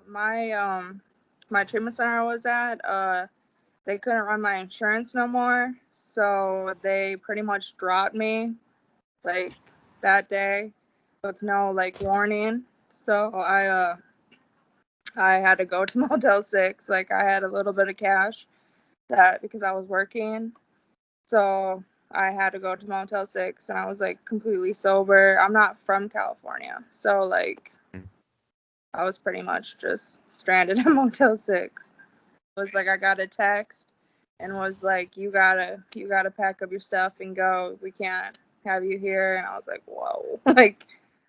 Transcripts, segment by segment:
my treatment center I was at, they couldn't run my insurance no more, so they pretty much dropped me like that day with no like warning. So I had to go to Motel 6. Like I had a little bit of cash that because I was working. So I had to go to Motel 6 and I was like completely sober. I'm not from California. So like I was pretty much just stranded in Motel 6. It was like I got a text and was like you gotta pack up your stuff and go. We can't have you here. And I was like, whoa. Like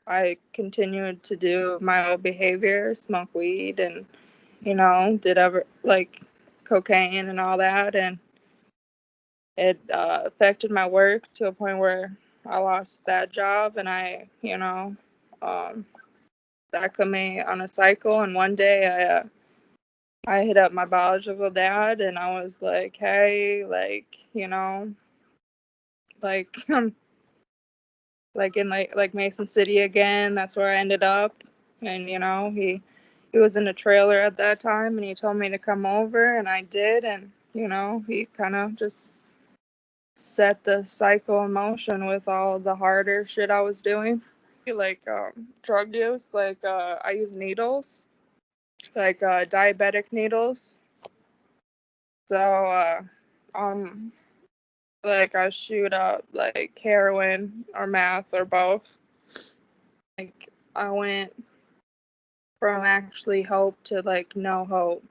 I continued to do my old behavior, smoke weed and did ever like cocaine and all that, and it affected my work to a point where I lost that job, and um, that put me on a cycle. And one day I hit up my biological dad, and I was like, hey, like like like in like Mason City again. That's where I ended up, and he was in a trailer at that time, and he told me to come over, and I did, and he kind of just set the cycle in motion with all the harder shit I was doing. Like drug use, like I use needles, like diabetic needles. So um like I shoot up like heroin or meth or both. Like I went from actually hope to like no hope.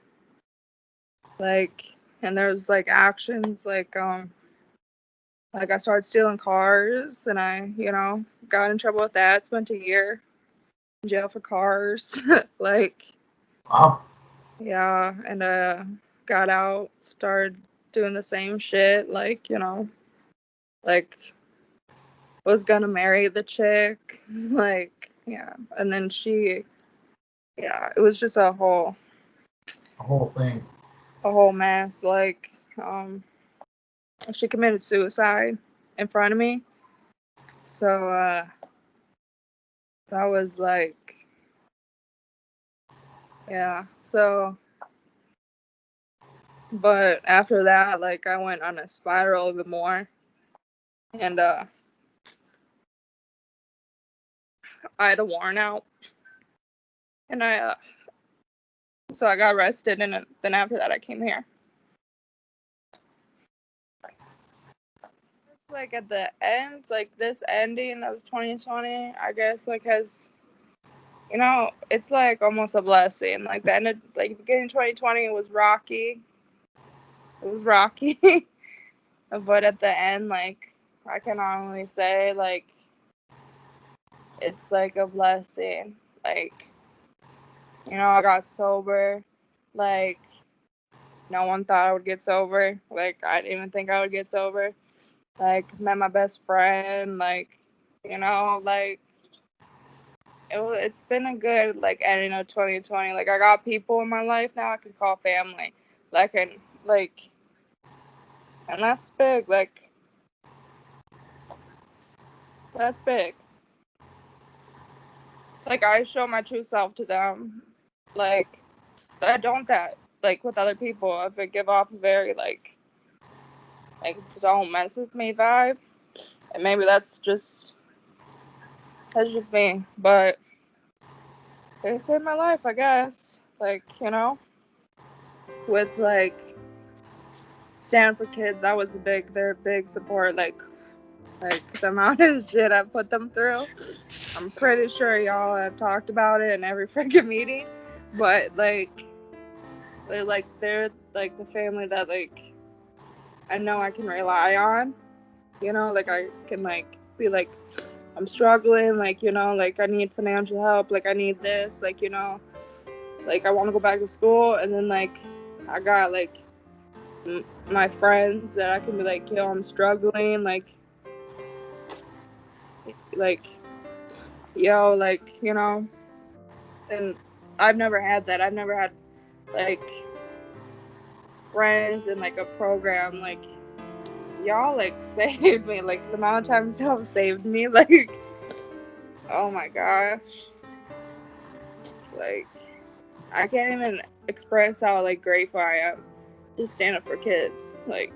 Like and there's like actions like I started stealing cars and I, got in trouble with that. Spent a year in jail for cars. Like Wow. yeah, and got out, started doing the same shit, like was gonna marry the chick, like yeah, and then yeah, it was just The whole thing. a whole mess. Like she committed suicide in front of me, so that was like yeah, so but after that, like I went on a spiral even more, and I had a warrant out, and so I got arrested, and then after that I came here. Just like at the end, like this ending of 2020, I guess like has it's like almost a blessing. Like the end of like beginning of 2020 was rocky. It was rocky, but at the end, like I can only say like it's like a blessing. Like I got sober. Like no one thought I would get sober. Like I didn't even think I would get sober. Like met my best friend. Like like it's been a good like ending of 2020. Like I got people in my life now I can call family. Like and like and that's big. Like that's big. Like I show my true self to them. Like I don't that like with other people. I would give off a very like don't mess with me vibe. And maybe that's just me. But they saved my life, I guess. Like, with like Stand for Kids, that was their big support. Like the amount of shit I put them through. I'm pretty sure y'all have talked about it in every freaking meeting. But they're like the family that like I know I can rely on. Like I can like be like I'm struggling, like like I need financial help, like I need this, like like I want to go back to school, and then like I got like my friends that I can be like, yo, I'm struggling, like yo, like and I've never had that. I've never had like friends and like a program like y'all like saved me. Like the amount of times y'all saved me, like oh my gosh, like I can't even express how like grateful I am to stand up for kids. Like,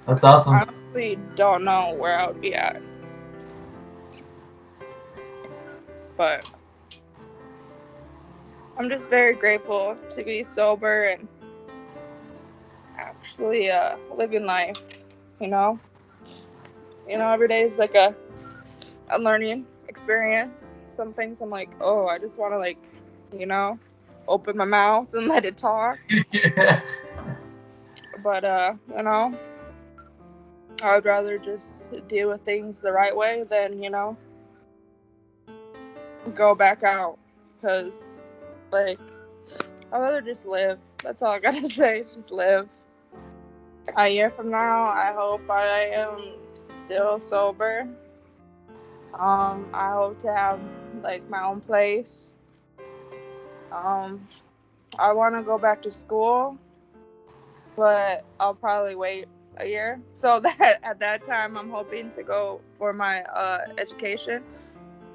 That's awesome. I honestly don't know where I would be at, but I'm just very grateful to be sober and actually living life. You know, every day is like a learning experience. Some things I'm like, oh, I just want to like, open my mouth and let it talk. Yeah. But I would rather just deal with things the right way than go back out. Cause like I'd rather just live. That's all I gotta say. Just live. A year from now, I hope I am still sober. I hope to have like my own place. Um, I want to go back to school, but I'll probably wait a year. So that at that time, I'm hoping to go for my education.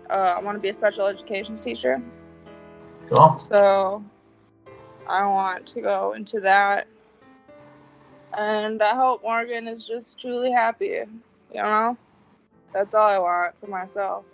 I want to be a special education teacher. Cool. So I want to go into that. And I hope Morgan is just truly happy. That's all I want for myself.